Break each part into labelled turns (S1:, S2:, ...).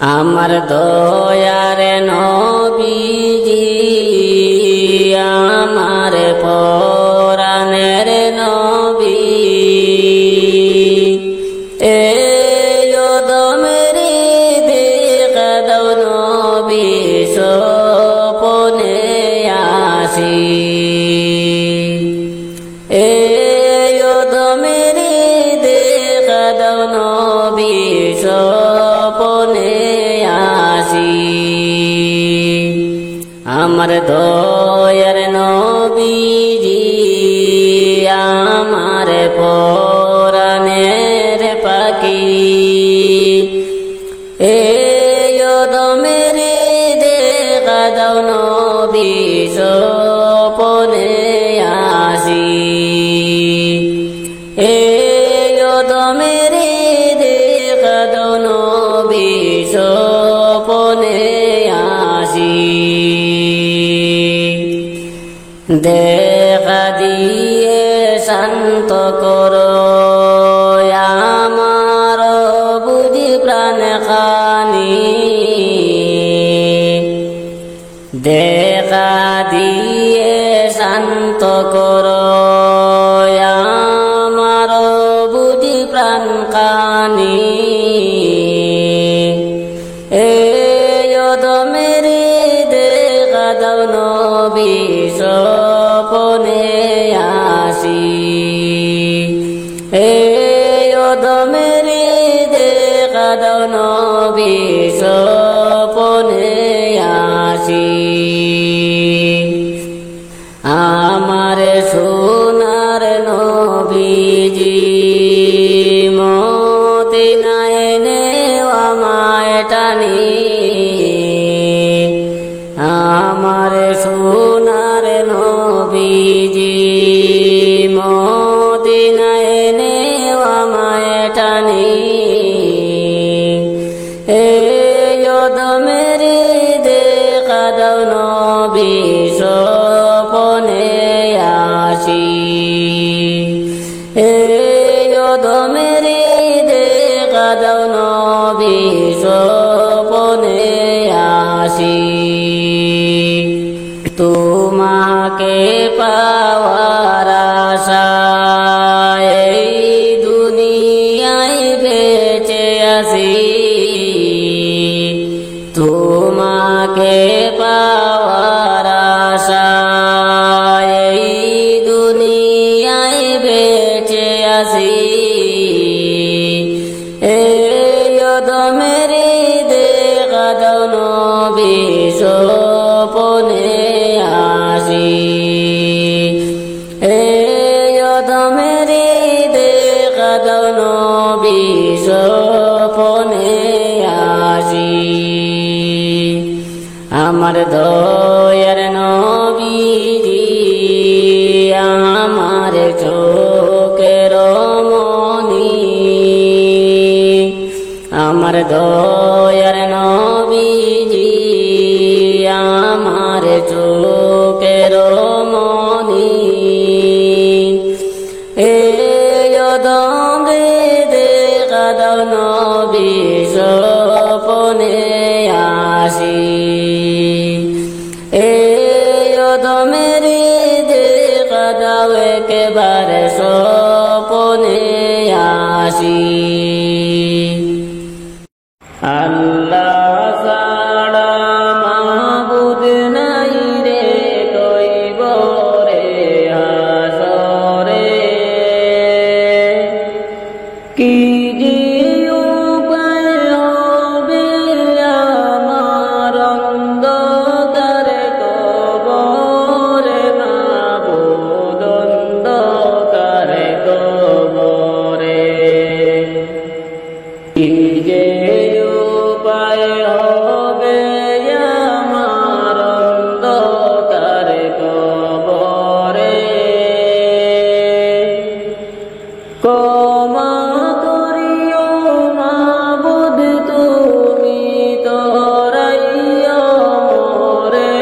S1: আমার দয়ার নবীজি আমার পরাণের নবী এই দমেরি দেখা দাও নবী সপনে আসি এই দমেরি দেখা দাও নবী সপনে আমার দয়ার নবীজি আমার পরাণের পাখি এই দমেরি দেখা দাও নবী সপনে আসি এই দমেরি দেখা দাও নবী সপনে আসি দেখা দিয়ে শান্ত করো আমার বুঝি প্রাণ খানি দেখা দিয়ে শান্ত করো আমার বুঝি প্রাণ খানি এই দমেরি দেখা দাও নবী সপনে আসি এই দমেরি দেখা দাও নবী সপনে আসি আমার সোনার নবীজি মদিনায় নেওয়া আমায় টানি আমার সোনার নবীজি মদিনায় নেওয়া আমায় টানি এই দমেরি দেখা দাও নবী সপনে আসি এই দমেরি দেখা দাও নবী সপনে আসি তোমাকে পাওয়ার আশায় এই দুনিয়ায় বেঁচে আছি তোমাকে পাওয়ার আশায় এই দুনিয়ায় বেঁচে আছি এই দমেরি দেখা দাও নবী সপনে আসি এই দমেরি দেখা দাও নবী সপনে আসি আমার দয়ার নবীজি আমার চোখের মনি আমার দয়ার নবীজি আমার চোখের মনি এই দমে দেখা দাও নবী সপনে আসি এই দমেরি দেখা দাও একেবারে সপনে আসি আল্লাহ ছাড়া মাবুদ নাই রে কইব রে হাসরে কি যে উপায় হবে আমার অন্ধকার কবরে মাবুদ অন্ধকার কবরে কি যে উপায় হবে আমার অন্ধকার কবরে ক্ষমা করিও মাবুদ তুমি তরাইও মোরে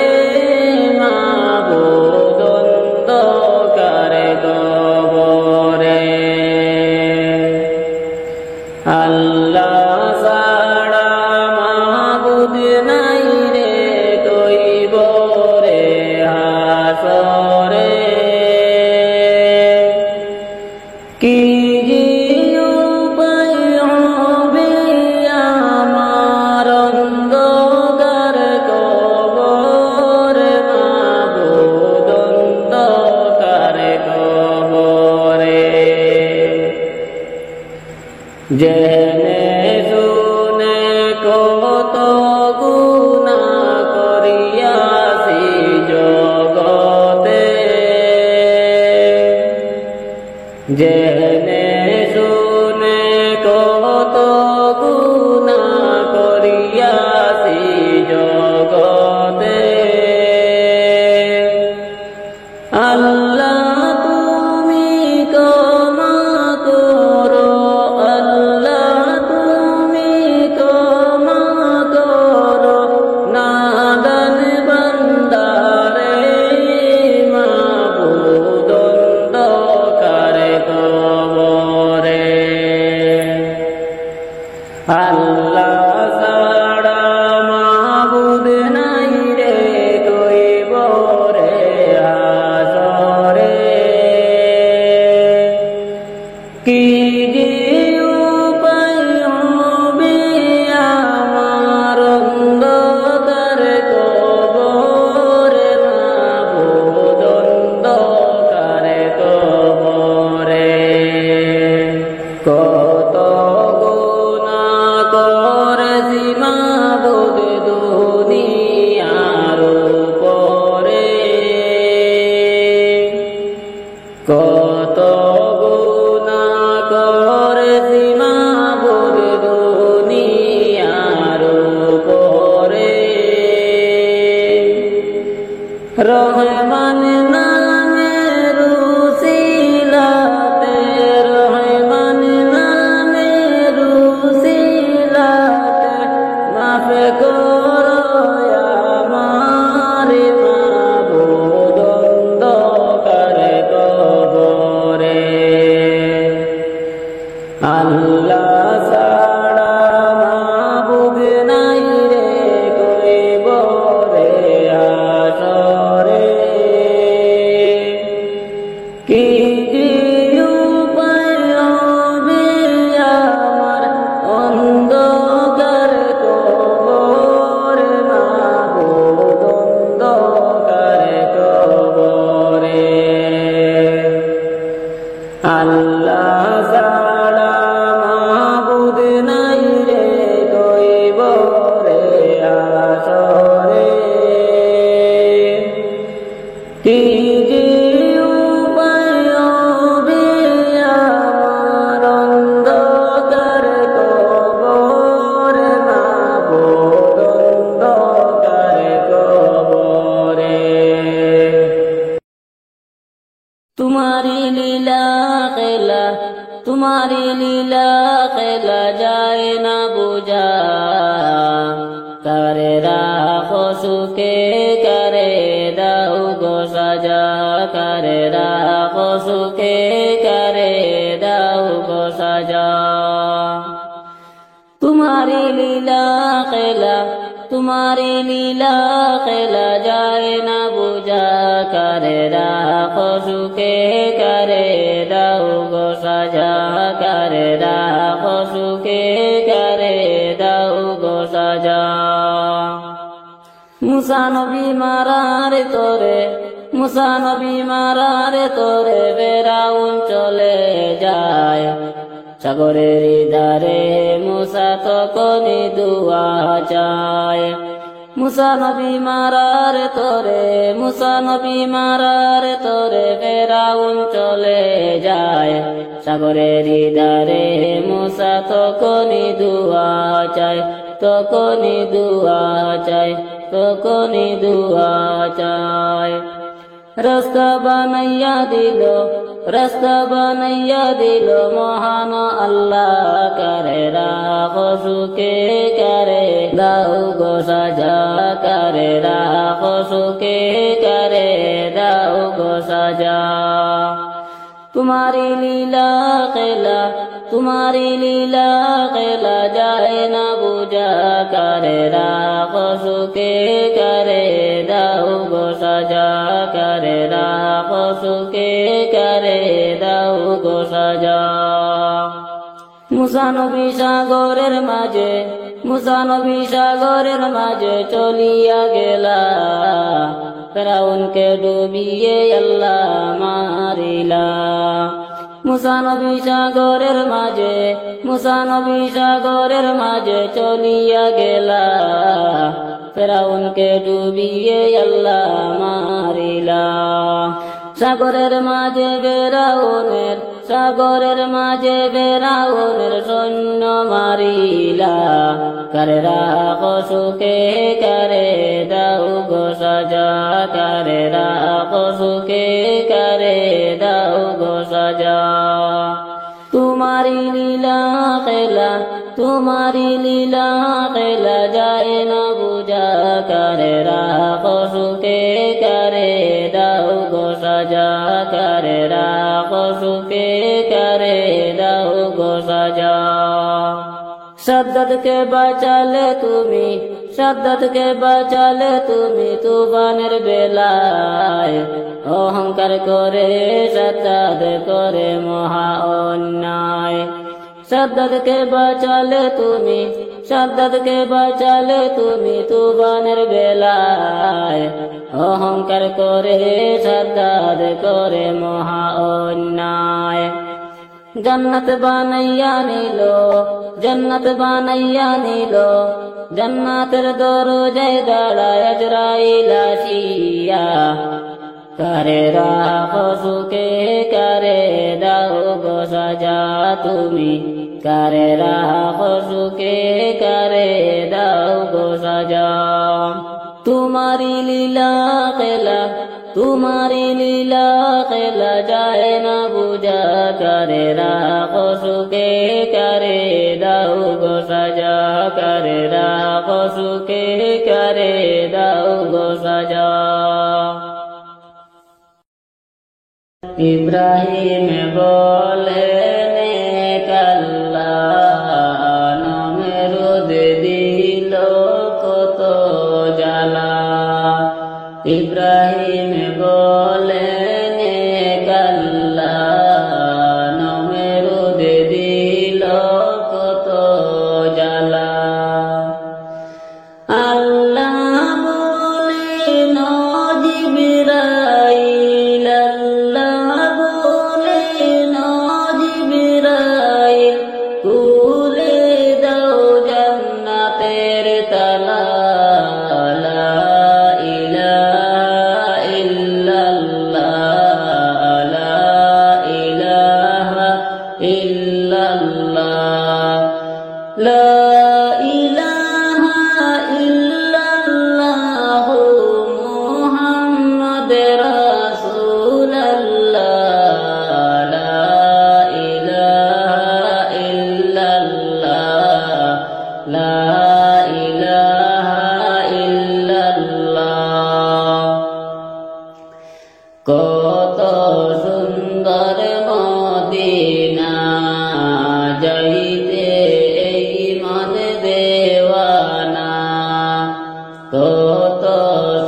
S1: মাবুদ অন্ধকার কবরে আল্লাহ ছাড়া কত গুনাহ করিয়াছি জগতে, জেনে শুনে কত গুনাহ করিয়াছি জগতে। আল্লাহ তুমি ক্ষমা করো, আল্লাহ তুমি ক্ষমা করো, নাদান বান্দারে মাবুদ অন্ধকার কবরে। আল্লাহ ছাড়া মাবুদ নাই রে কইবরে হাসরে। কি যে উপায় হবে আমার অন্ধকার কবরে, মাবুদ অন্ধকার কবরে। কত গুনাহ করেছি মাবুদ দুনিয়ার উপরে, কত গুনাহ করেছি মাবুদ দুনিয়ার উপরে। রহমান নামের উসিলাতে, রহমান নামের উসিলাতে মাফ করো আমার মাবুদ অন্ধকার কবরে। আল্লাহ ছাড়া মাবুদ নাই রে কইবরে হাসরে। কি যে উপায় হবে আমার অন্ধকার কবরে, মাবুদ অন্ধকার কবরে। আল্লাহ ছাড়া মাবুদ নাই রে কইবরে হাসরে। কি যে উপায় হবে আমার অন্ধকার কবরে, মাবুদ অন্ধকার কবরে। तुम्हारी लीला खेला, तुम्हारी लीला खेला जाए ना बुझा, करे राखो सुखे करे दाऊ गो सजा, करे राखो सुखे करे दाऊ गो सजा। तुम्हारी लीला खेला, तुम्हारी लीला खेला जाए ना बुझा, करे राखो सुखे करे दाऊ गो सजा, करे राखो सुखे करे दाऊ गो सजा। মুসা নবী মারারে তোরে, মুসা নবী মারারে তোরে ফেরাউন চলে যায়, সাগরের ধারে মুসা তখনই দুয়া চায়। মুসা নবী মারারে তোরে, মুসা নবী মারারে তোরে ফেরাউন চলে যায়, সাগরের ধারে মুসা তখনই দুয়া চায়, তখনই দুয়া চায়, তখনই দুয়া চায়। রাস্তা বানাইয়া দিল, রাস্তা বানাইয়া দিল মহান আল্লাহ, করে রাখো সুখে করে দাও গো সাজা, করে রাখো সুখে করে দাও গো সাজা। तुम्हारी लीला खेला, तुम्हारी लीला खेला जाए ना बुझा, करे राखो सुखे करे दाऊ गो सजा, करे राखो सुखे करे दाऊ गो सजा। মুসা নবী সাগরের মাঝে, মুসা নবী সাগরের মাঝে চলিয়া গেলা, ফেরাউনকে ডুবিয়ে আল্লাহ মারিলা। মুসা নবী সাগরের মাঝে, মুসা নবী সাগরের মাঝে চলিয়া গেলা, ফেরাউনকে ডুবিয়ে আল্লাহ মারিলা। সাগরের মাঝে ফেরাউনের, সাগরের মাঝে ফেরাউনের সৈন্য মারিলা। কারে রাখো সুখে, কারে দাও গো সাজা, কারে রাখো সুখে, কারে দাও গো সাজা। তোমারি লীলা খেলা, তোমারি লীলা খেলা যায় না বুঝা, কারে রাখো সুখে, কারে দাও গো সাজা, কারে রাখো সুখে, কারে দাও গো সাজা। সাদ্দাতকে বাঁচালে তুমি, সাদ্দাতকে বাঁচালে তুমি তুফানের বেলায়, অহংকার করে সাদ্দাত করে মহা অন্যায়। সাদ্দাতকে বাঁচালে তুমি, সাদ্দাতকে বাঁচালে তুমি তুফানের বেলায়, অহংকার করে সাদ্দাত করে মহা অন্যায়। জান্নাত বানাইয়া নিল, জান্নাত বানাইয়া নিল, জান্নাতের দরজায় দাঁড়ায় আজরাইল আসিয়া। কারে রাখো সুখে, কারে দাও গো সাজা তুমি, কারে রাখো সুখে, কারে দাও গো সাজা। তোমারি লীলা খেলা, তোমারি লীলা খেলা যায় না বুঝা, কারে রাখো সুখে, কারে দাও গো সাজা, কারে রাখো সুখে, কারে দাও গো সাজা। ইব্রাহিম বলেন আল্লাহ, নমরুদ দিল কত জ্বালা। ইব্রাহিম বলেন আল্লাহ, নমরুদ দিল কত জ্বালা। আল্লাহ বলেন জিবরাইল, আল্লাহ বলেন জিবরাইল, খুলে দাও জান্নাতের তালা। লা ইলাহা ইল্লাল্লাহ, লা ইলাহা ইল্লাল্লাহ, লা ইলাহা ইল্লাল্লাহ, মুহাম্মদ রাসূলুল্লাহ। লা ইলাহা ইল্লাল্লাহ, লা ইলাহা ইল্লাল্লাহ। কত সুন্দর মদিনা, যাইতে এই মন দেওয়ানা। কত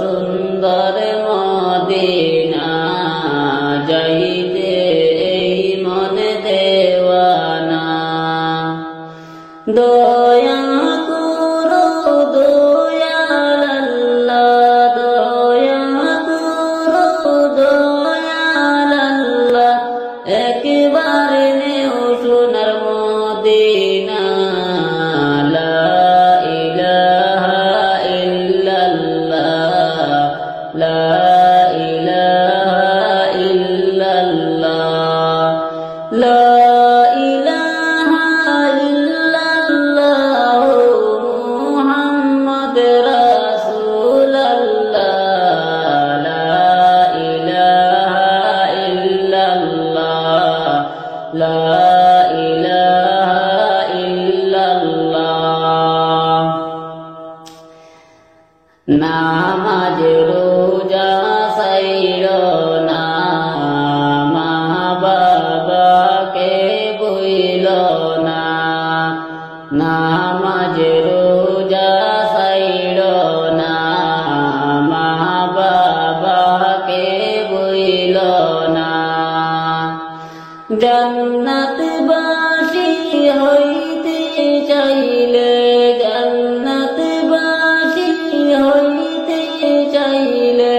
S1: সুন্দর মদিনা, যাইতে এই মন দেওয়ানা। দয়া করো দয়াল আল্লাহ, দয়া করো দয়াল আল্লাহ, একবার নেও সোনার মদিনা। লা ইলাহা ইল্লাল্লাহ, লা ইলাহা ইল্লাল্লাহ, লা ইলাহা ইল্লাল্লাহ, মুহাম্মদ রাসূলুল্লাহ। লা ইলাহা ইল্লাল্লাহ, লা ইলাহা ইল্লাল্লাহ। নামাজ রোজা ছাইড়ো না, মা বাবাকে ভুইলো না। নামাজ রোজা ছাইড়ো না, মা বাবাকে ভুইলো না। জান্নাতবাসী হইতে চাইলে, জান্নাতবাসী হইতে চাইলে,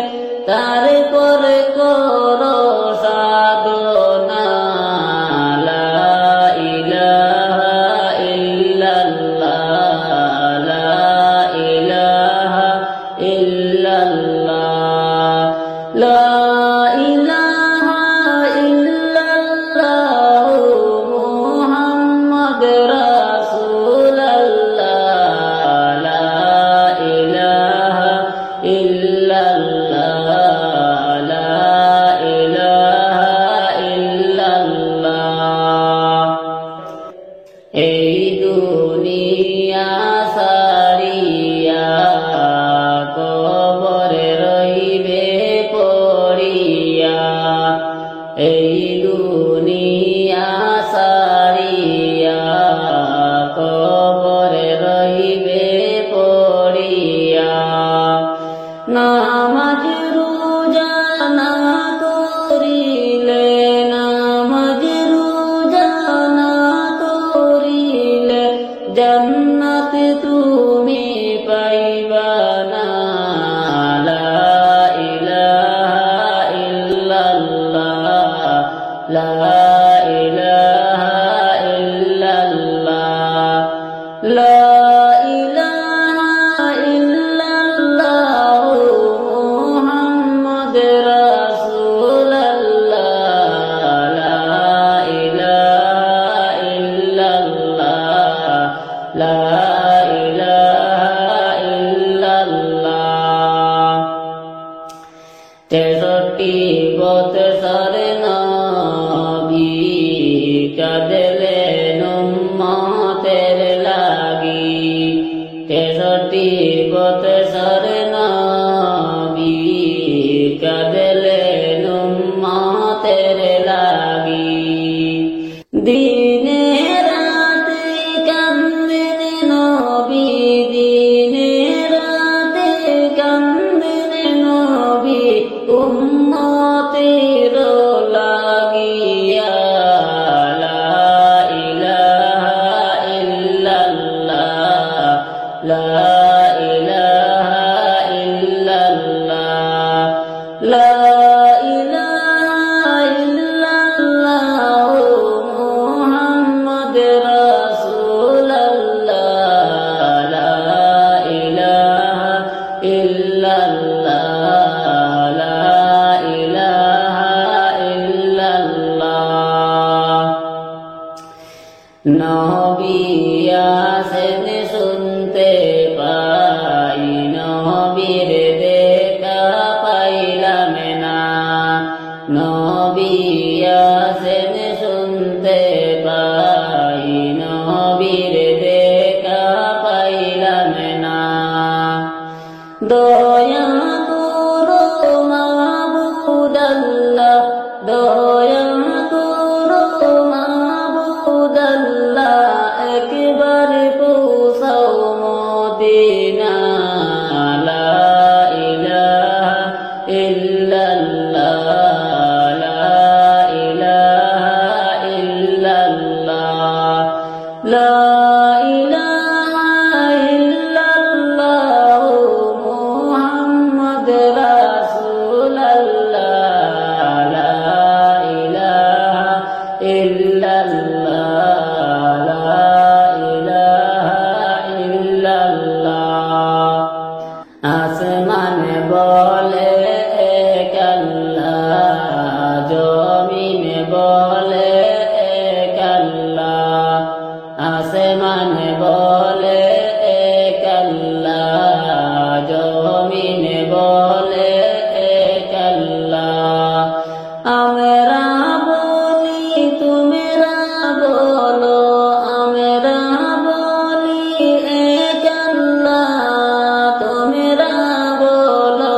S1: বৎসর নবী কাঁদলেন উম্মতের লাগি 63 বৎসর নবী কাঁদলেন উম্মতের লাগি দিনে রাতে কান্দেন নবী দিনে রাতে কান্দেন নবী উম্মতের লাগিয়া লা ইলাহা ইল্লাল্লাহ লা ইলাহা ইল্লাল্লাহ লা ইলাহা ইল্লাল্লাহ মুহাম্মদ রাসূলুল্লাহ লা ইলাহা ইল্লাল্লাহ লা ইলাহা ইল্লাল্লাহ নবী আসেন শুনতে পাই নবীর দেখা পাইলাম না নবী আসেন শুনতে পাই নবীর দেখা পাইলাম না দয়া করো মাবুদ আল্লাহ দয়া করো মাবুদ আল্লাহ একবার পৌঁছাও মদিনা লা ইলাহা ইল্লাল্লাহ লা ইলাহা ইল্লাল্লাহ লা ইলাহা ইল্লাল্লাহ মুহাম্মদ রাসূলুল্লাহ লা ইলাহা ইল্লাল্লাহ লা ইলাহা ইল্লাল্লাহ আসমান বলে এক আল্লাহ জমিন বলে এক আল্লাহ আসমান বলে এক আল্লাহ জমিন বলে এক আল্লাহ আমরা বলি তোমরা বলো আমরা বলি এক আল্লাহ তোমরা বলো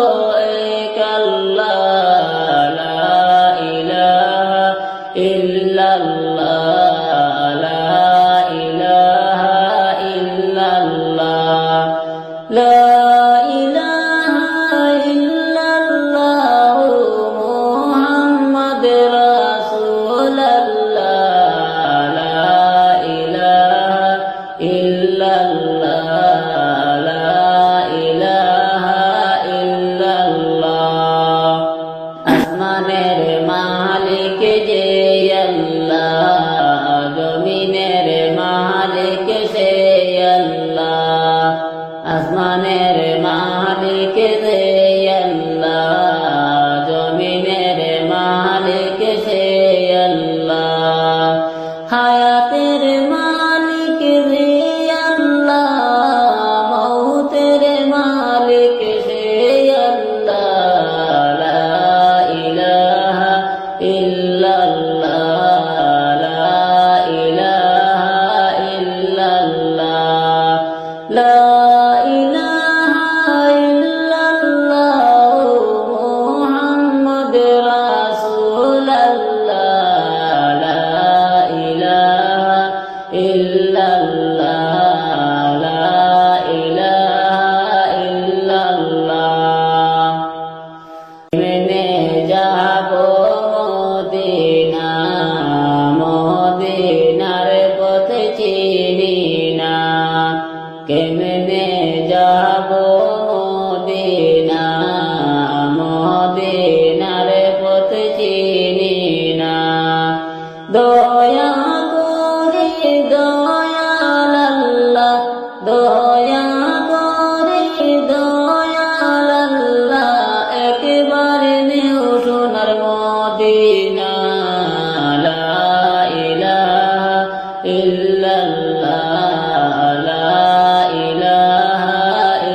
S1: এক আল্লাহ লা ইলাহা ইল্লাল্লাহ লা ইলাহা ইল্লাল্লাহ লা ইলাহা ইল্লাল্লাহ মুহাম্মদ রাসূলুল্লাহ লা ইলাহা ইল্লাল্লাহ লা ইলাহা ইল্লাল্লাহ আসমানের মালিক যে আল্লাহ জমিনের মালিক সে আল্লাহ আসমানের মালিক যে আল্লাহ জমিনের মালিক সে আল্লাহ হায়াতের মালিক যে আল্লাহ মৌতের মালিক সে আল্লাহ লা ইলাহা ইল্লাল্লাহ লা ইলাহা ইল্লাল্লাহ লা ইলাহা ইল্লাল্লাহ মুহাম্মদ রাসূলুল্লাহ লা ইলাহা ইল্লাল্লাহ লা ইলাহা ইল্লাল্লাহ কেমনে যাব মদিনা মদিনার পথ চিনি না কেমনে যাব মদিনা মদিনার পথ চিনি না দয়া করে দয়াল আল্লাহ দয়া করে দয়াল আল্লাহ একবার নেও সোনার মদিনা লা ইলাহা ইল্লাল্লাহ লা ইলাহা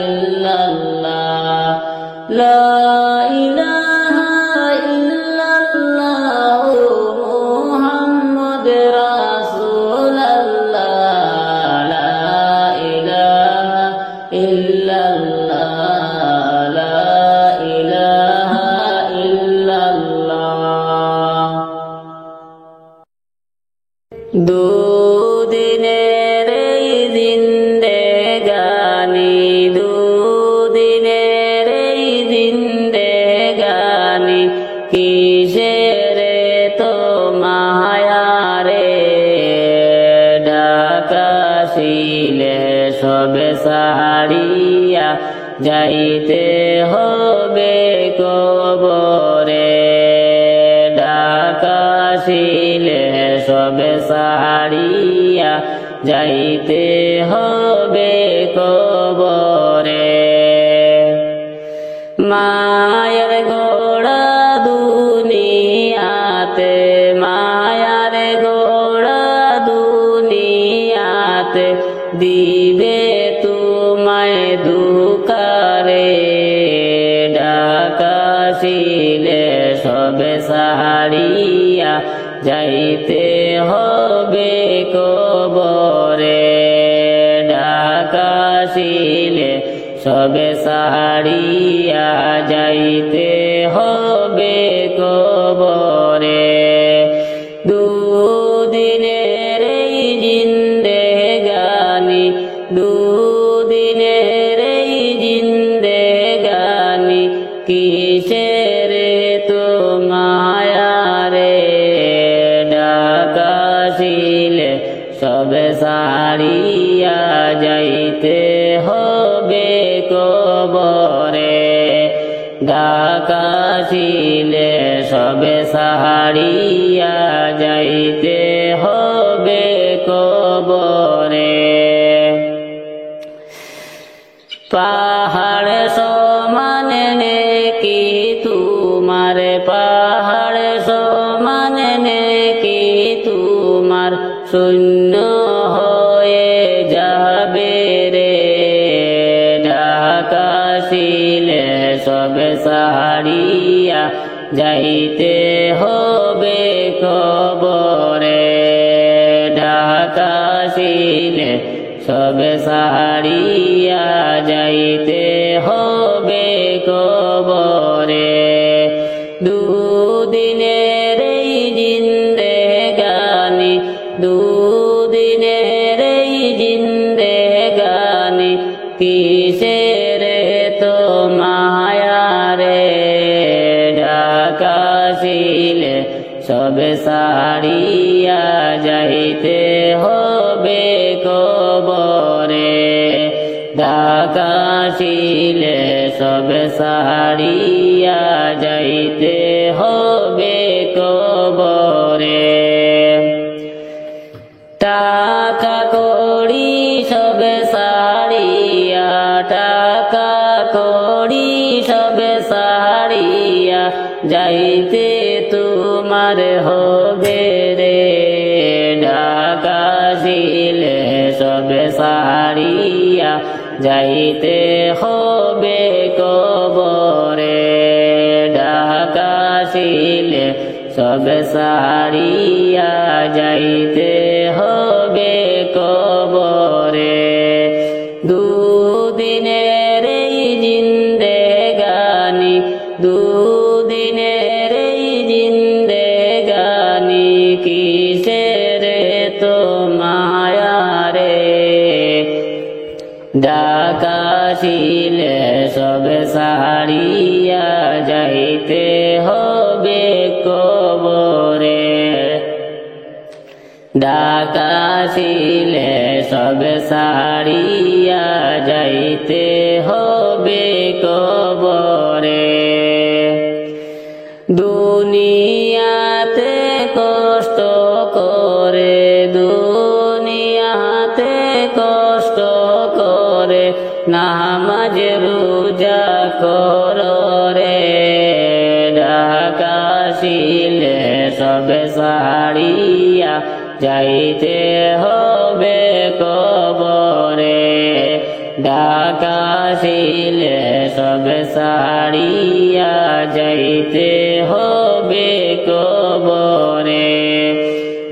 S1: ইল্লাল্লাহ লা ইলাহা ইল্লাল্লাহ লা ইলাহা ইল্লাল্লাহ। দুদিনের এই জিন্দেগানি, দুদিনের এই জিন্দেগানি, কিসের তো মায়ারে ঢাকাশিলে সবে সাহারিয়া যাইতে হবে কবরে, ঢাকাশিলে সবে সাহারিয়া যাইতে হবে কবরে। মায়ের গোড়া দুনিয়াতে, মায়ার গোড়া দুনিয়াতে দিবে তোমায় দুকারে, ঢাকাশিলে সবে সাহারিয়া যাইতে হবে কবরে, ঢাকাশিলে সবে সাহারিয়া যাইতে হবে কবরে। দুদিনের এই জিন্দেগানি, দুদিনের এই জিন্দেগানি, কিসের তো মায়ারে ঢাকাশিলে সবে সাহারিয়া যাইতে হবে কবরে, ঢাকাশিলে সবে সাহারিয়া যাইতে হবে কবরে। পাহাড় সমান নেকি তোমার, পাহাড় সমান নেকি তোমার, শূন্য হয়ে যাবে রে, ঢাকাশিলে সবে সাহারিয়া যাইতে হবে কবরে, ঢাকাশিলে সবে সাহারিয়া যাইতে হবে কবরে। দুদিনের এই জিন্দেগানি, দুদিনের এই জিন্দেগানি, কিসের তো মায়ারে ঢাকাশিলে সবে সাহারিয়া যাইতে হবে কবরে, ঢাকাশিলে সবে সাহারিয়া যাইতে হবে কবরে। টাকা কড়ি সবে সাহারিয়া, টাকা কড়ি সবে সাহারিয়া যাইতে তোমার হবে রে, ঢাকাশিলে সবে সাহারিয়া যাইতে হবে কবরে, ঢাকাশিলে সবে সাহারিয়া যাইতে হবে কবরে। দুদিনের এই জিন্দেগানি, দুদিনের এই জিন্দেগানি, কিসের তো মায়ারে ঢাকাশিলে সবে সাহারিয়া যাইতে হবে কবরে, ঢাকাশিলে সবে সাহারিয়া যাইতে হবে কবরে। দুনিয়াতে কষ্ট করে, দুনিয়াতে কষ্ট করে, নামাজ রোজা করো রে, ঢাকাশিলে সবে সাহারিয়া যাইতে হবে কবরে, ঢাকাশিলে সবে সাহারিয়া যাইতে হবে কবরে।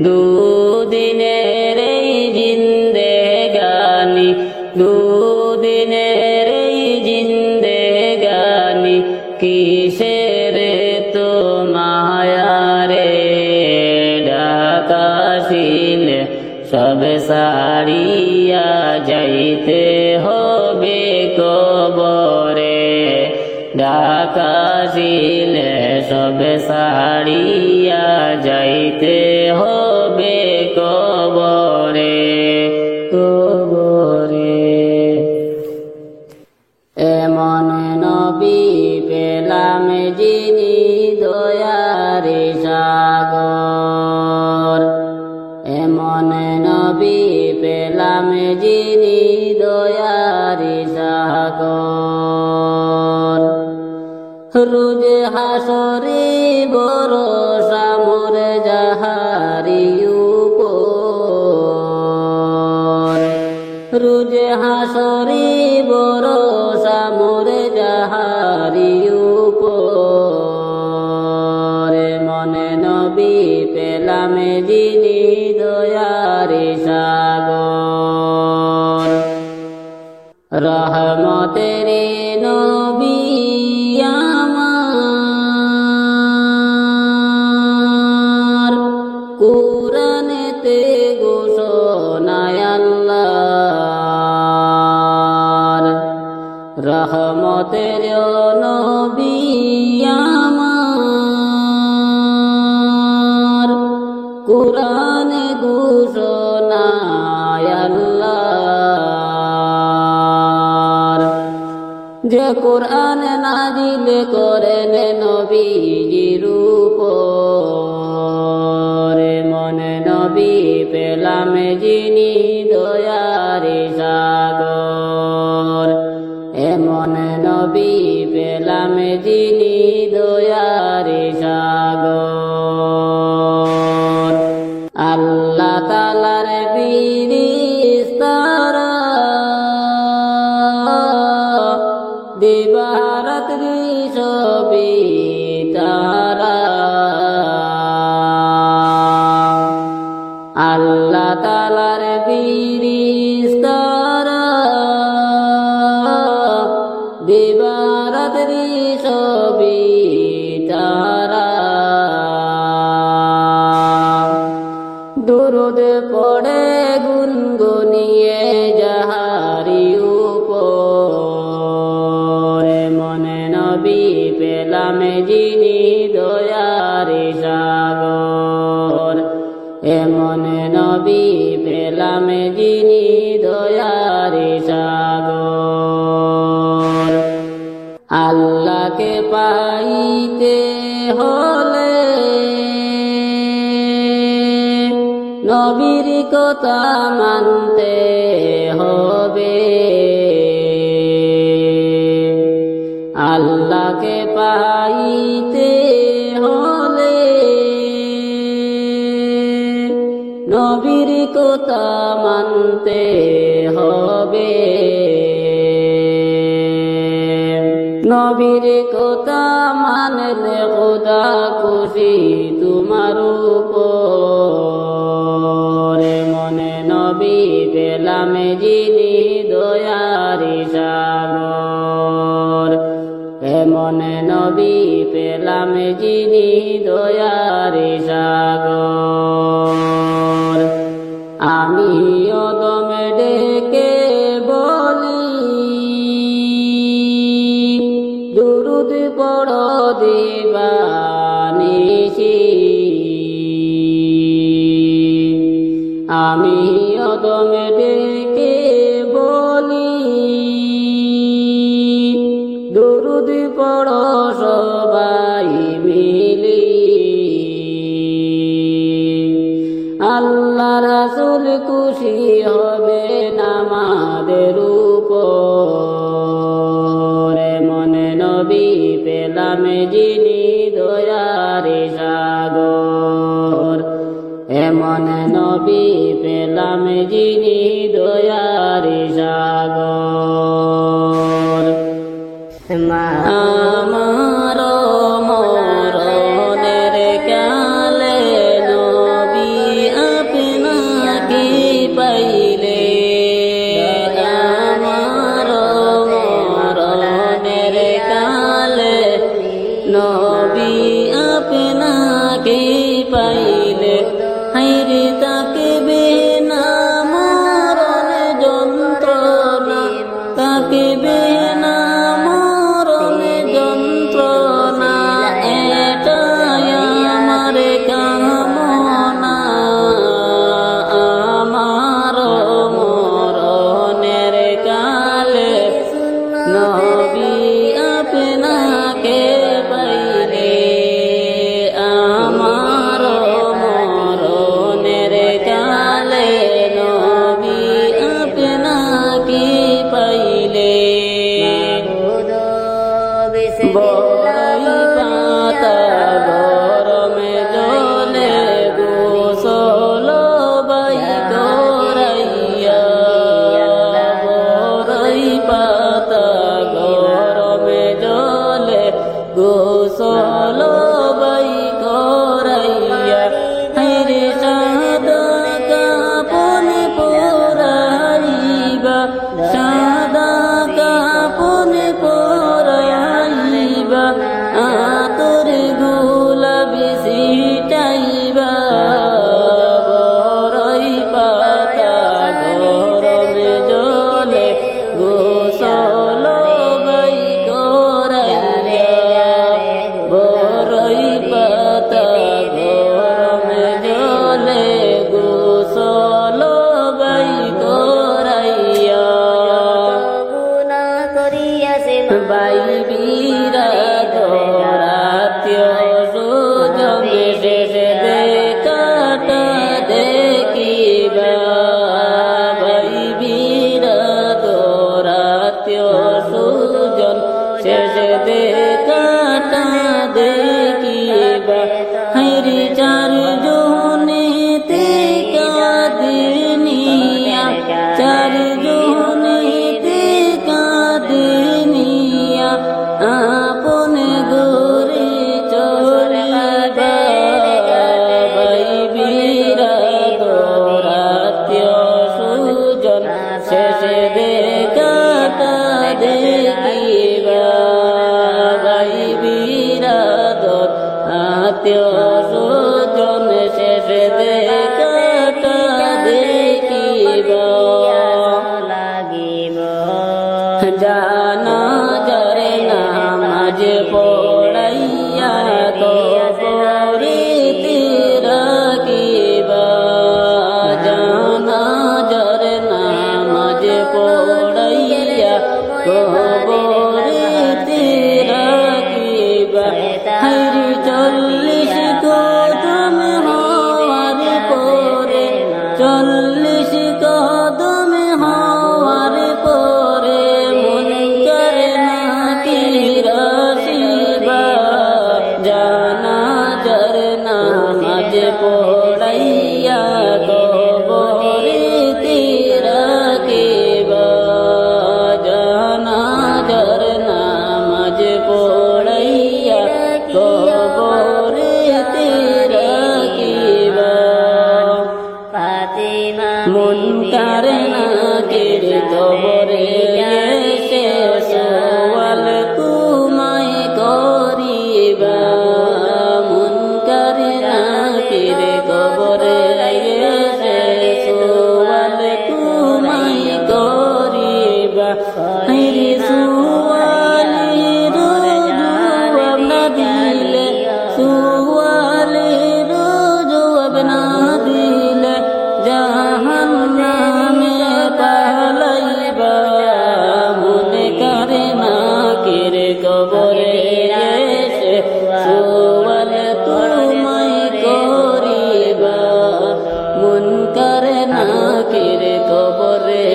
S1: দুদিনের এই জিন্দেগানি, দুদিনের কিসের তো মায়ারে ডাকাশিল সব সারিয়া যাইতে হবে কবরে ডাকাশিল সব সারিয়া যাইতে হবে কবরে কবরে এমন নবী পেলাম যিনি দয়ার সাগর এমন নবী পেলাম যিনি দয়ার সাগর রোজ হাসরে ভরসা মোর যাহারি উপর রোজ হাসরে ভরসা মোর যাহারি উপর মনে নবী পেলাম যিনি দয়ার সাগর রহমতের নবী আমার কুরআনেতে ঘোষণায় আল্লাহর রহমতের নবী আমার কুরআনে ঘোষণায় আল্লাহর যে কুরআন নাজিল করেন নবীজির উপর মনে নবী পেলাম যিনি দয়ার সাগর এমন নবী পেলাম যিনি দয়ার সাগর আল্লাহ তাআলার ফেরেশতারা দিবারাত্রি সবই তারা আল্লাহ তাআলার ফেরেশতারা দিবারাত্রি সবই তারা দুরুদ পড়ে গুনগুনিয়ে যাহারি উপর মনে নবী পেলাম যিনি দয়ার সাগর এমন নবী পেলাম যিনি দয়ার সাগর আল্লাহকে পাইতে হলে নবীর কথা মানতে হবে আল্লাহকে পাইতে হলে নবীর কথা মানতে হবে নবীর কথা মানলে খোদা খুশি তোমার উপর মনে নবী পেলাম যিনি দয়ার সাগর এমন নবী পেলাম যিনি দয়ার সাগর আমি অদম ডেকে বলি দুরুদ পড়ো দিবানিশি আমি অদম ডেকে বলি দুরুদ পড়ো সবাই মিলি আল্লাহ রাসূল খুশি হবে আমাদের উপর মনে নবী পেলাম যিনি দয়ার সাগর এমন নবী পেলাম যিনি দয়ার সাগর আমার মরণের কালে নবী আপনাকে পাইলে আমার মরণের কালে নবী আপনাকে পাইলে আমার মরণের কালে নবী আপনাকে পাইলে বড়ই পাতা গরমে জলে গোসল বাই করাইয়া বড়ই পাতা গরমে জলে গোসল বাই করাইয়া হাইরে সাদা কাপন পরাইবা সাদা কাপন পরাইবা আতর গোলাপি ছিটাইবা বড়ই পাতা গরমে জলে গোসল বাই করাইয়া বড়ই পাতা গরমে জলে গোসল বাই করাইয়া বাই বীরা দরাত্য সুজনে শেষে দেখাটা দেখিবা বাই বীরা দরাত্য সুজন শেষে দেখাটা দেখিবা হাইরি চার জনেতে কাদিনিয়া চার জনেতে কাদিনিয়া আপন গোরে চলিবা বাই বীরা দরাত্য সুজন শেষে দেখাটা দেখিবা বাই বীরা দরাত্য সুজন শেষে দেখাটা দেখিবা জানা জরে নামাজ পড়াইয়া কবরে রাখিবা জানা জরে নামাজ পড়াইয়া কবরে রাখিবা হাইরে 40 কদম হওয়ার পরে 40 কদম হওয়ার পরে মুনকার নাকির আসিবা জানাজার নামাজ পড়াইয়া কবরে রাখিবা জানাজার নামাজ পড়াইয়া কবরে রাখিবা মুনকার নাকির কবরে এসে সওয়াল তোমায় করিবা মুনকার নাকির কবরে এসে সওয়াল তোমায় করিবা হাইরে সুওয়ালের জবাব না দিলে সুওয়ালের জবাব না দিলে জাহান্নামে পালাইবা মুনকার নাকির কবরে এসে সওয়াল তোমায় করিবা মুনকার নাকির কবরে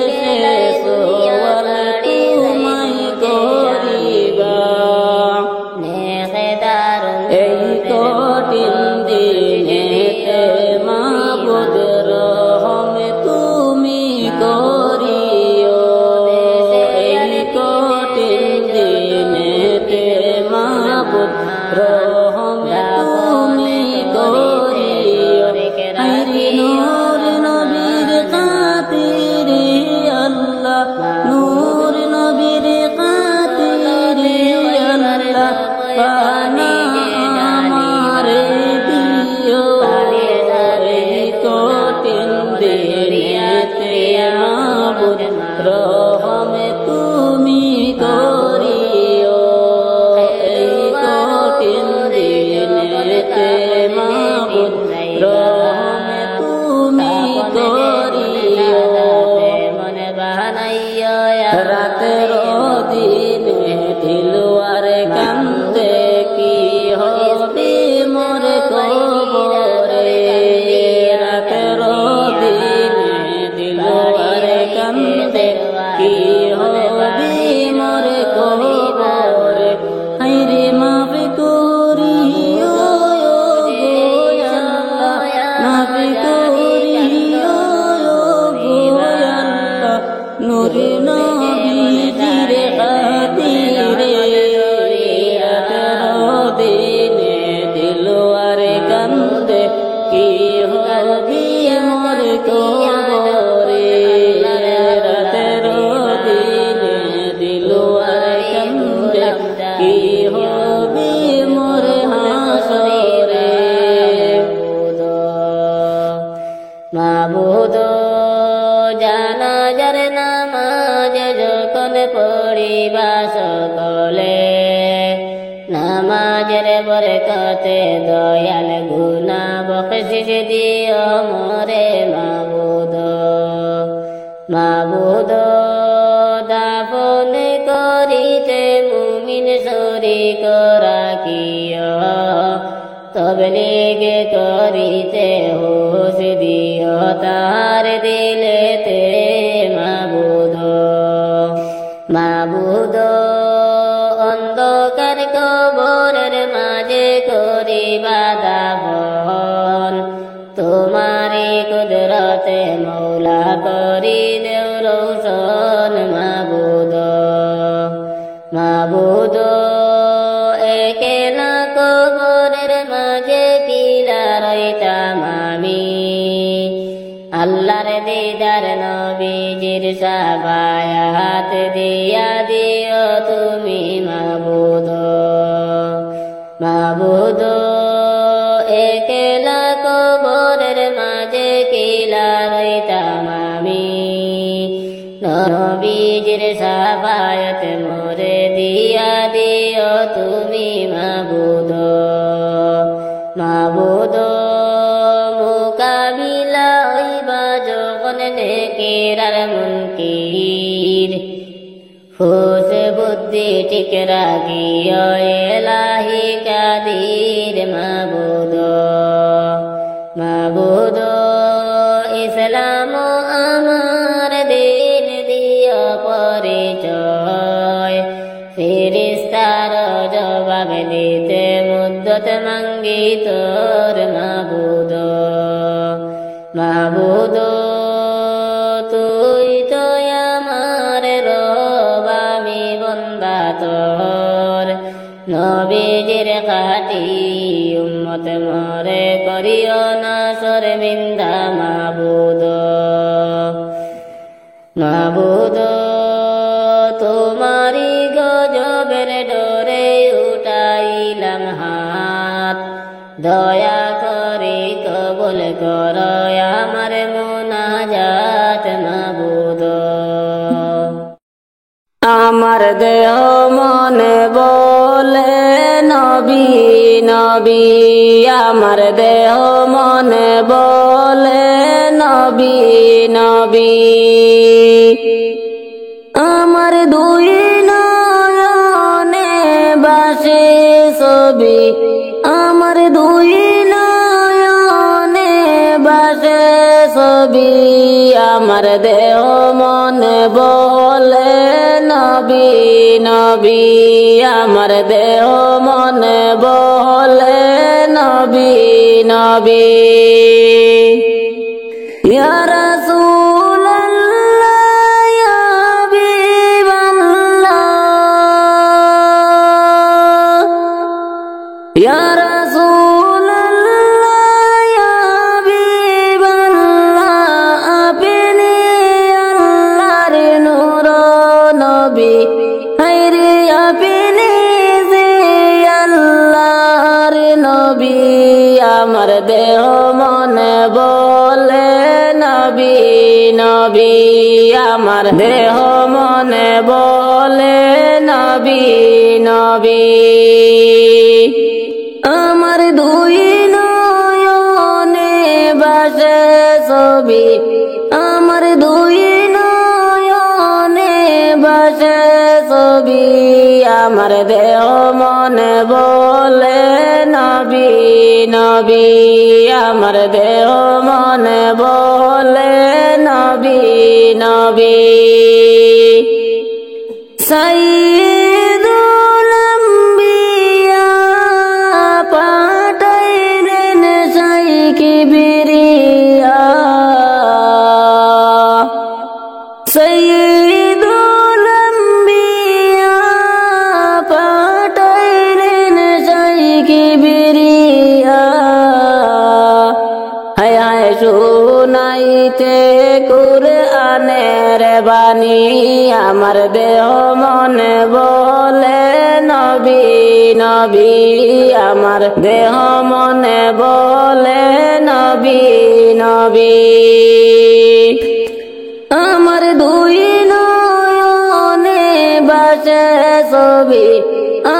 S1: এসে সওয়াল তোমায় করিবা এই কঠিন দিনেতে মাবুদ রহম তুমি করিও এই কঠিন দিনেতে মাবুদ রহম তুমি করিও হাইরে নূর নবীর খাতিরে আল্লাহ নূর নবীর খাতিরে আল্লাহ পানা আমারে দিও এই কঠিন দিনেতে মাবুদ রহম তুমি করিও এই কঠিন করিবা সকলে নামাজের বরকতে দয়াল গুনাহ বখশিশ দিও মোরে মাবুদ মাবুদ দাফন করিতে মুমিন শরীক রাখিও তবলীগ করিতে হোশ দিও তার দিলেতে মাবুদ মাবুদ অন্ধকার কবরের মাঝে করিবা দাফন তোমারি কুদরতে মৌলা করি দেও রৌশন মাবুদ মাবুদ একেলা কবরের মাঝে কিলা রইতাম আমি আল্লাহর দিদার নবীজির শাফায়াত দিয়া দিও তুমি মাবুদ মাবুদ একেলা কবরের মাঝে কিলা রইতাম আমি নবীজির শাফায়াত মোরে দিয়া দিও তুমি মাবুদ মাবুদ মুকাবিলা হইবা যখন নেকির আর মুনকির হুশ বুদ্ধি ঠিক রাখিও এলাহি কাদির মাবুদ মাবুদ ইসলাম আমার দিন দিও পরিচয় ফেরেশতার জবাব দিতে মুদ্দত মাঙ্গি তোর মাবুদ মাবুদ তুই তো আমার রব আমি বন্দা তোর নবীজির খাঁটি উম্মত মরে করিও না শর্মিন্দা মাবুদ মাবুদ তোমারি গজবের ডোরে উঠাইলাম হাত দয়া করে কবুল করো আমার মুনাজাত মাবুদ আমার দেহ মনে বলে নবী নবী আমার দেহ মনে বলে নবী নবী আমার দুই নয়নে বাসে ছবি আমার দুই নয়নে বাসে ছবি আমার দেহ মনে বলে নবী নবী আমার দেহ মনে বলে নবী নবী ইয়া রাসূলুল্লাহ ইয়া হাবিবাল্লাহ ইয়া রাসূলুল্লাহ ইয়া হাবিবাল্লাহ আপনি আল্লাহর নূর নবী হায়রে আপনি যে আল্লাহর নবী আমার দেহ মনে বলে নবী নবী আমার দেহ মনে বলে নবী নবী আমার দুই নয়নে বাসে ছবি আমার দুই নয়নে বাসে ছবি আমার দেহ মনে বলে নবী নবী আমার দেহ মনে বলে নবী নবী সাইয়্যিদুল আম্বিয়া পাঠাইলেন সাই কিবরিয়া সাইয়্যিদুল আম্বিয়া পাঠাইলেন সাই কিবরিয়া হায় হায় শুনাইতে কুরআনের বাণী আমার দেহ মনে বলে নবী নবী আমার দেহ মনে বলে নবী নবী আমার দুই নয়নে বাসে ছবি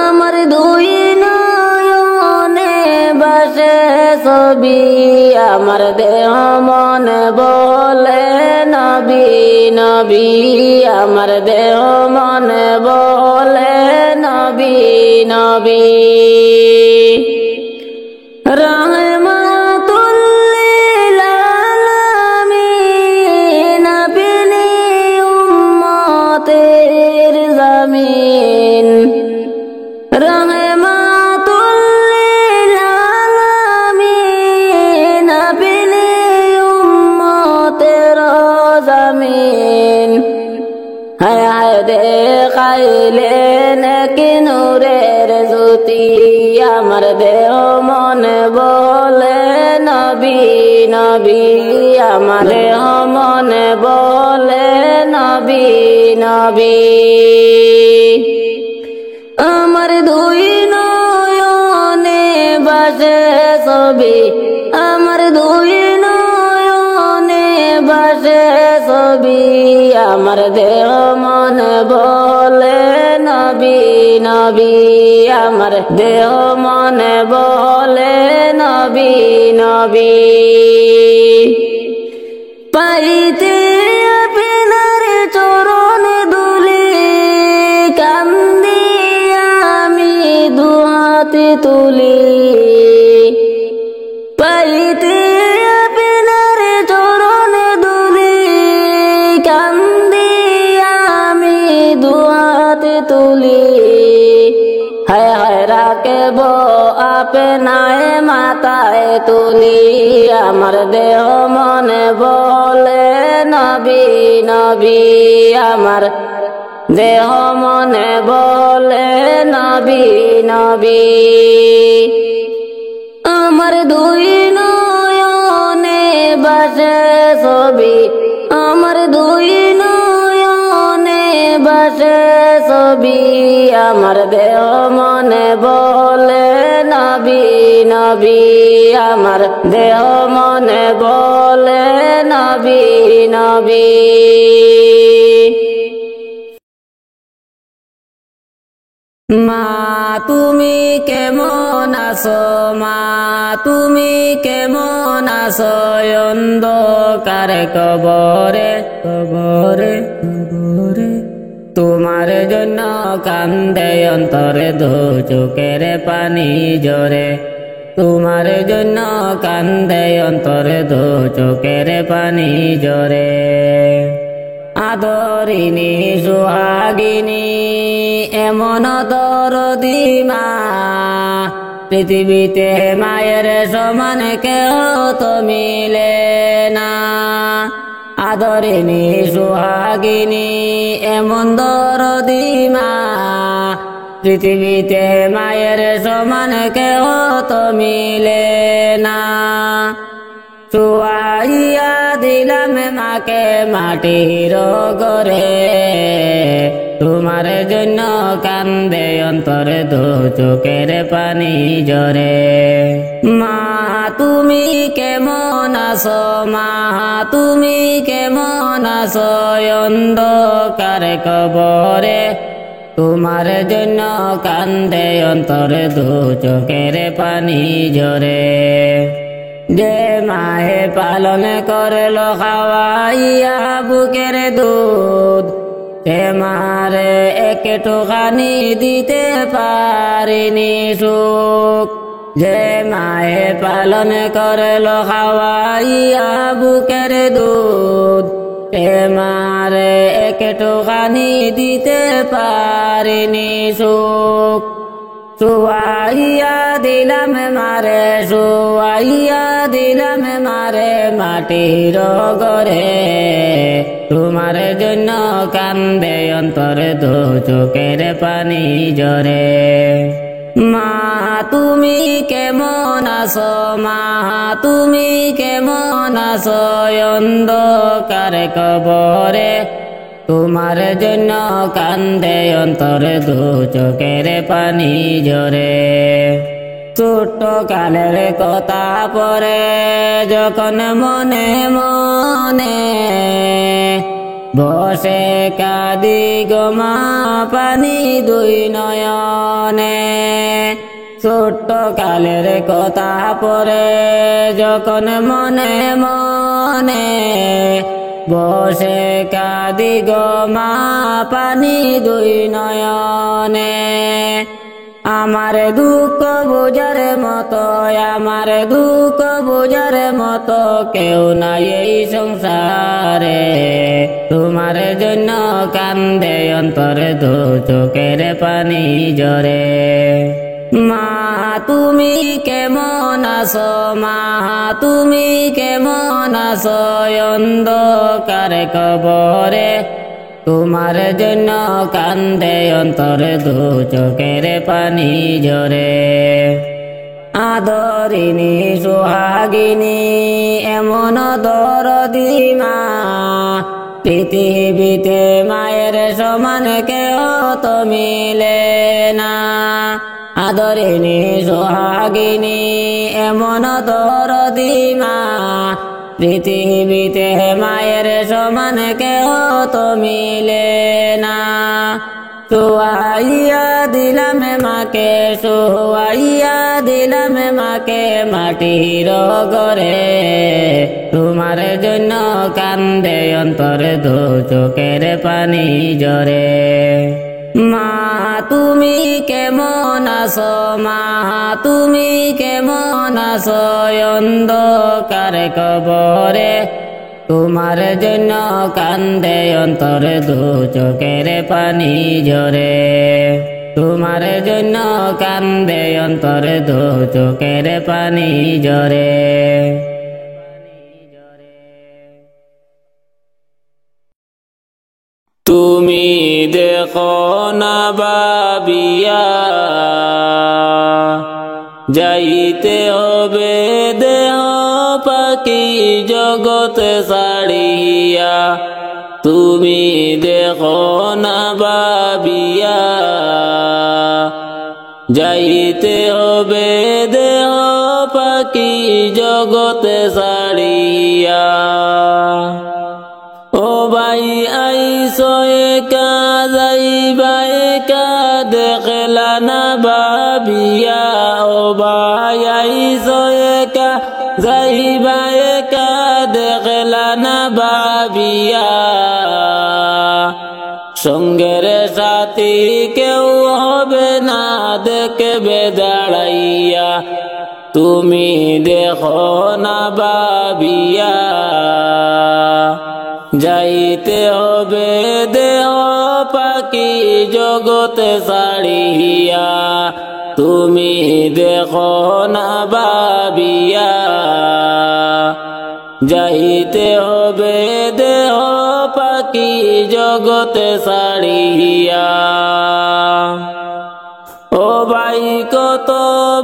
S1: আমার দুই নয়নে বাসে ছবি আমার দেহ মন বলে নবী নবী আমার দেহ মন বলে নবী নবী রহমাতুল লিল আলামিন আপনি উম্মতের জামিন রহমাতুল লিল আলামিন আপনি উম্মতের জামিন হায় হায় দেখাইলেন কি নূরের জ্যোতি আমার দেহ মন বলে নবী নবী আমার দেহ মন বলে নবী নবী আমার দুই নয়নে বাসে ছবি আমার দুই নয়নে বাসে ছবি আমার দেহ মন বলে নবী নবী আমার দেহ মন বলে নবী নবী পাইতে আপনার চরণ দুলি কান্দি আমি দুহাতে তুলি পাইতে আপনার চরণ দুলি কান্দি আমি দুহাতে তুলি হায় হায় রাখব আপনায় মাথায় তুলি আমার দেহ মনে বলে নবী নবী আমার দেহ মনে বলে নবী নবী আমার দুই নয়নে বাসে ছবি আমার দুই নয়নে বাসে ছবি আমার দেহ মনে বলে নবী নবী আমার দেহ মনে বলে নবী নবী মা তুমি কেমন আছো মা তুমি কেমন আছো অন্ধকার কবরে কবরে কবরে তোমার জন্য কান্দে অন্তরে দু চোখের পানি জরে তোমার জন্য কান্দে অন্তরে দু চোখের পানি জরে আদরিনী সুহাগিনী এমন দরদি মা পৃথিবীতে মায়ের সমান কেহ তো মিলে না আদরিনী সুহাগিনী এমন দরদি মা পৃথিবীতে মায়ের সমান কেহ তো মিলে না চুয়াইয়া দিলাম মাকে মাটির ঘরে তোমার জন্য কান্দে অন্তরে দু চোখের পানি জরে মা তুমি কেমন আছো মা তুমি কেমন আছো অন্ধকার কবরে তোমার জন্য কান্দে অন্তরে দু চোখের পানি জরে যে মায়ে পালন করল খাওয়াইয়া বুকের দুধ সে মারে একটুখানি দিতে পারিনি সুখ যে মায়ে পালন করল খাওয়াইয়া বুকের দুধ সে মারে একটুখানি দিতে পারিনি সুখ সুয়াইয়া দিলাম মারে সুয়াইয়া দিলাম মারে মাটির ঘরে তোমার জন্য কান্দে অন্তরে দু চোখের পানি জরে মা তুমি কেমন আছো মা তুমি কেমন আছো অন্ধকার কবরে তোমার জন্য কান্দে অন্তরে দু চোখের পানি জরে ছোট্ট কালের কথা পরে যখন মনে মনে বসে কাঁদি গো মা পানি দুই নয়নে ছোট্ট কালের কথা পরে যখন মনে মনে বসে কাঁদি গো মা পানি দুই নয়নে আমার দুঃখ বোঝার মতো আমার দুঃখ বোঝার মতো কেউ নাই এই সংসারে তোমার জন্য কান্দে অন্তর দু চোখের পানি ঝরে মা তুমি কেমন আছো মা তুমি কেমন আছো অন্ধকার কবরে তোমার জন্য কান্দে অন্তর দু চোখের পানি ঝরে আদরিনী সোহাগিনী এমন দরদি মা পৃথিবীতে মায়ের সমান কেউ তো মিলে না আদরিনী সোহাগিনী এমন দরদি মা পৃথিবীতে মায়ের সমান কেউ তো মিলে না সোয়াইয়া দিলাম মাকে সোয়াইয়া দিলাম মাকে মাটির ঘরে তোমার জন্য কান্দে অন্তর দু চোখের পানি ঝরে মা তুমি কেমন আছো মা তুমি কেমন আছো অন্ধকার কবরে তোমার জন্য কান্দে অন্তর দু চোখের পানি ঝরে তোমার জন্য কান্দে অন্তর দু চোখের পানি ঝরে তুমি দেখো না ভাবিয়া যাইতে হবে দেহ পাখি জগতে ছাড়িয়া তুমি দেখো না ভাবিয়া যাইতে হবে দেহ পাখি জগতে ছাড়িয়া ও ভাই আইসো একা যাইবা একা দেখলা না ভাবিয়া ও ভাই আইসো একা যাইবা একা দেখলা না ভাবিয়া সঙ্গের সাথী কেউ হবে না দেখবে দাঁড়াইয়া তুমি দেখো না ভাবিয়া যাইতে হবে দেহ পাখি জগতে ছাড়িয়া তুমি দেখো না ভাবিয়া যাইতে হবে দেহ পাখি জগতে ছাড়িয়া ও ভাই কত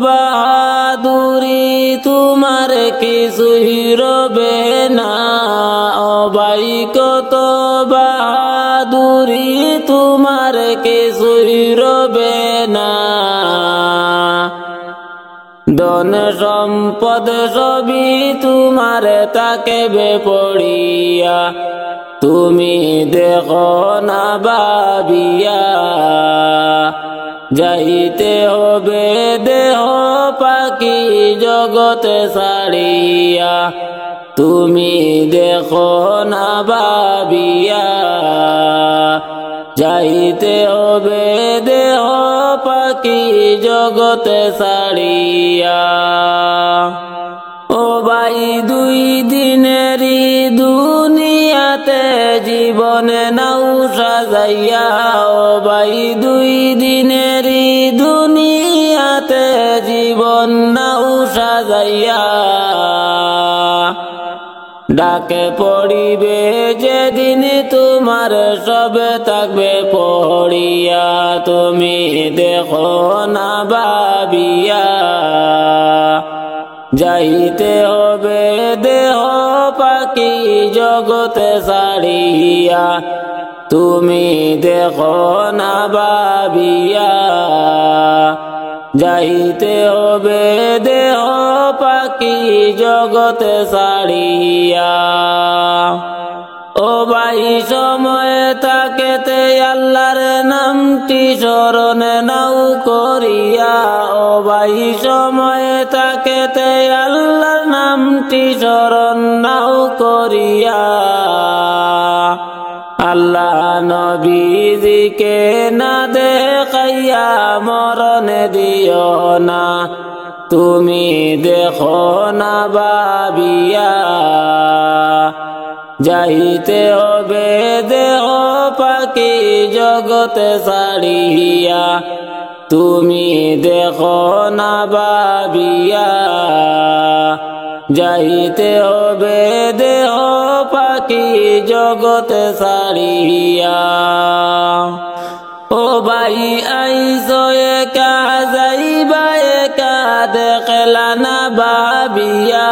S1: বাহাদুরি তোমার কিছুই রবে না ও ভাই কত বাহাদুরি তোমার কিছুই রবে না ধন সম্পদ সবই তোমার তাকেবে পড়িয়া তুমি দেখো না ভাবিয়া যাইতে হবে দেহ পাখি জগতে ছাড়িয়া তুমি দেখো না ভাবিয়া যাইতে হবে দেহ পাখি জগতে ছাড়িয়া ও ভাই দুই দিনেরই দুনিয়াতে জীবনে নাও সাজাইয়া ও ভাই দুই দিনেরই দুনিয়াতে জীবন নাও সাজাইয়া ডাকে পড়িবে যেদিন তোমার সবে থাকবে পড়িয়া তুমি দেখো না ভাবিয়া যাইতে হবে দেহ পাখি জগতে ছাড়িয়া তুমি দেখো না ভাবিয়া যাইতে হবে দেহ পাখি জগতে ছাড়িয়া ও ভাই সময়ে থাকেতে আল্লাহর নামটি স্মরণে নাও করিয়া, ও ভাই সময়ে থাকেতে আল্লাহর নামটি স্মরণ নাও করিয়া। আল্লাহ নবীজিকে না দেখাইয়া মরণ দিও না, তুমি দেখো না ভাবিয়া। যাইতে হবে দেহ পাখি জগতে ছাড়িয়া, তুমি দেখো না ভাবিয়া। যাইতে হবে দেহ পাখি জগতে ছাড়িয়া। ও ভাই আইসো একা যাইবা একা দেখলা না ভাবিয়া,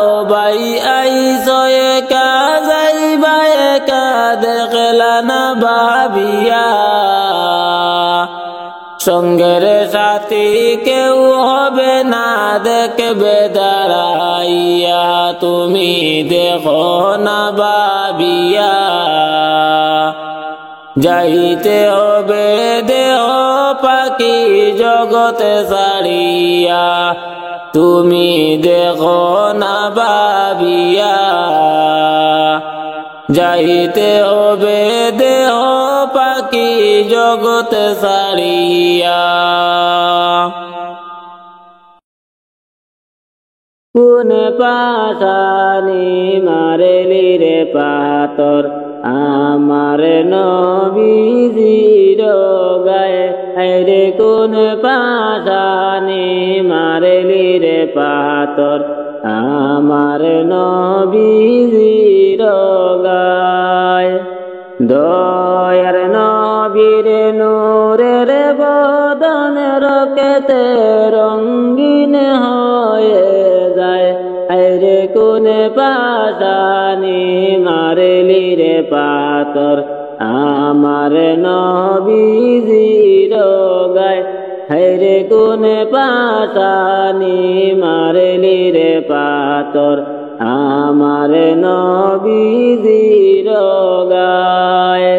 S1: ও ভাই আইসো একা যাইবা একা দেখলা না ভাবিয়া। সঙ্গের সাথী কেউ হবে না দেখবে দাঁড়াইয়া, তুমি দেখো না ভাবিয়া। যাইতে হবে দেহ পাখি জগতে ছাড়িয়া, তুমি দেখো না ভাবিয়া। যাইতে হবে দেহ পাখি জগতে ছাড়িয়া। কোন পাশানি মারেলি রে পাথর আমার নবীজির গায়ে, রে কোন পাশানি মারেলি রে পাথর আমার নবীজির গায়ে। দয়ার নবীর নূরের বদন রকেতে রঙ্গিন হয়ে যায়, রে কোন পাশানি মারলি রে পাথর আমার নবীজির গায়ে, রে কোন পাশানি মারলি রে পাথর আমার নবীজির গায়ে।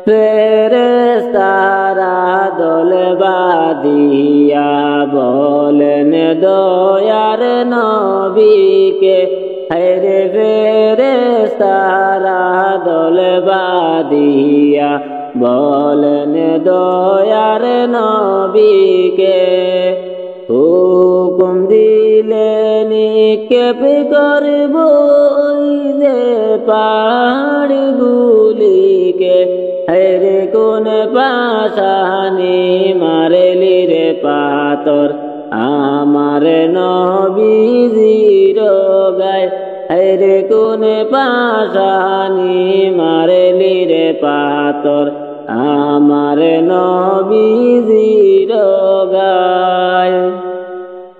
S1: ফেরেশতারা দল বাঁধিয়া বলেন দয়ার নবীকে, রে ফেরেশতারা দল বাঁধিয়া বলেন দয়ার নবীকে। হুকুম দিলে নিক্ষেপ করব যে পাহাড়গুলিকে, রে কোন পাশানি মারলি রে পাথর আমার নবীজির গায়ে, রে কোন পাশানি মারলি রে পাথর আমার নবীজির গায়ে।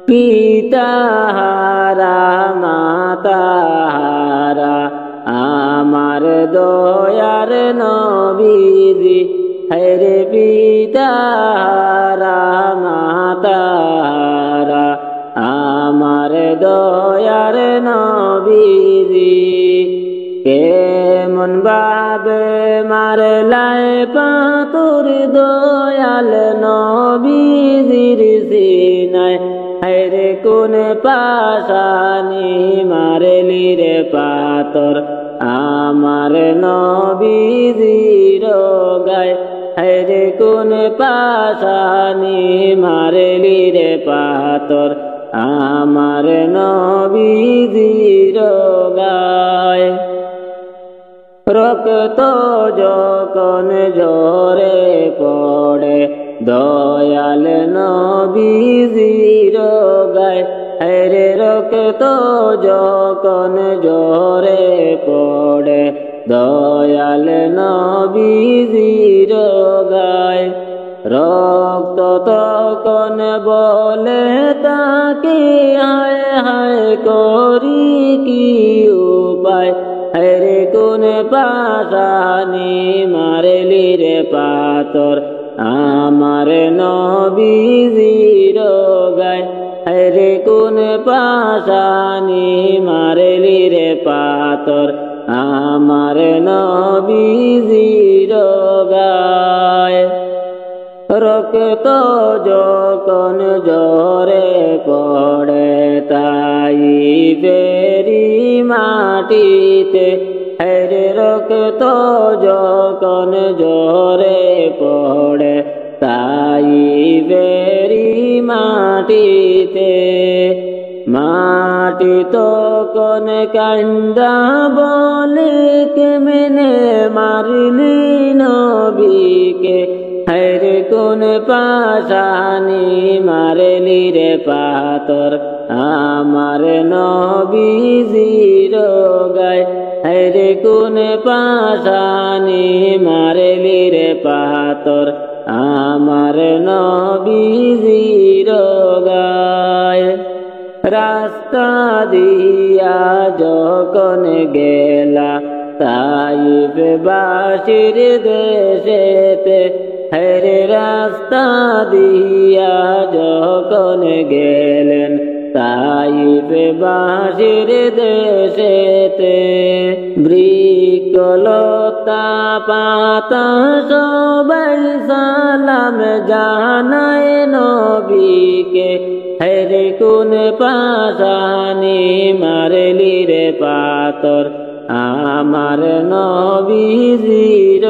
S1: পিতাহারা মাতাহারা আমার দয়ার নবীজি, রে পিতাহারা মাতাহারা আমার দয়ার নবীজি। কেমন ভাবে মারলাই পাথর দয়াল নবীজির সিনায়, রে কোন পাশানি মারলি রে পাথর আমার নবীজির গায়ে, রে কোন পাশানি মারলি রে পাথর আমার নবীজির গায়ে। রক্ত যখন ঝরে পড়ে দয়াল নবীজির গায়ে, রে রক্ত যখন ঝরে পড়ে দয়াল নবীজির গায়ে। রক্ত তখন বলে তাকে হায় হায় করি কি উপায়, রে কোন পাশানি মারলি রে পাথর আমার নবীজির গায়ে, রে কোন পাশানি মারলি রে পাথর আমার নবীজির গায়। রক্ত যখন ঝরে পড়ে তাইফেরি মাটিতে, হেরে রক্ত যখন ঝরে পড়ে তাইফেরি মাটিতে, মাটি তখন কান্দা বলে কেমনে মারলি নবীকে, হেরে কোন পাশানি মারলি রে পাথর আমার নবীজির গায়। হেরে কোন পাশানি মারলি রে পাথর আমার নবীজির গায়। রাস্তা দিয়া যখন গেলা তাইফ বাসির দেশেতে, হেরে রাস্তা দিয়া যখন গেলেন তাইফ বাসির দেশেতে, বৃক্ষলতা পাতা সবাই সালাম জানায় নবীকে, হেরে কোন পাশানি মারলি রে পাথর আমার নবীজির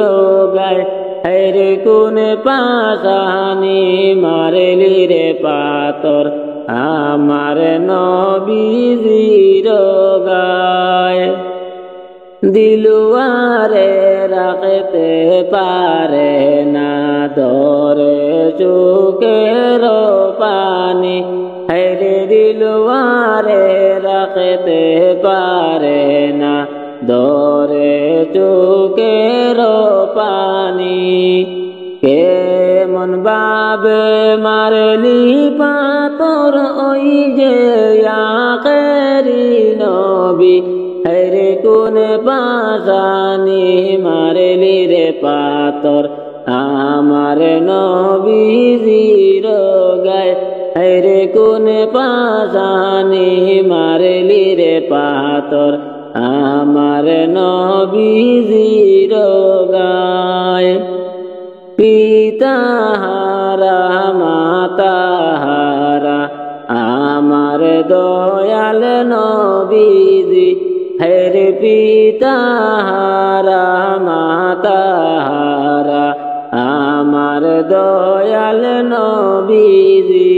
S1: গায়। হেরে কোন পাশানি মারলি রে পাথর আমার নবীজির গায়। দিলুয়ারে রাখতে পারে না ধরে চোখের পানি, হেরে দিলুয়ারে রাখতে পারে না ধরে চোখের পানি। কেমন ভাবে মারলি পাথর ওই যে আখেরি নবী, হেরে কোন পাশানি মারলি রে পাথর আমার নবীজির গায়। হেরে কোন পাশানি মারলি রে পাথর আমার নবীজির গায়। পিতাহারা মাতাহারা আমার দয়াল নবীজি, হেরে পিতাহারা মাতাহারা আমার দয়াল নবীজি।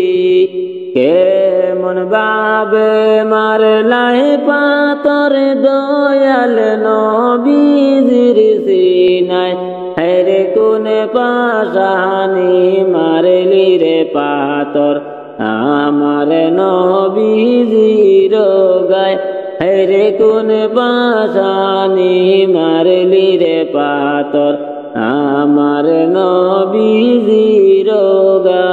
S1: কেমন ভাবে মারলাই পাথর দয়াল নবীজির সিনায়, হেরে কোন পাশানি মারলি রে পাথর আমার নবীজির গায়। হেরে কোন পাশানি মারলি রে পাথর আমার নবীজির গায়।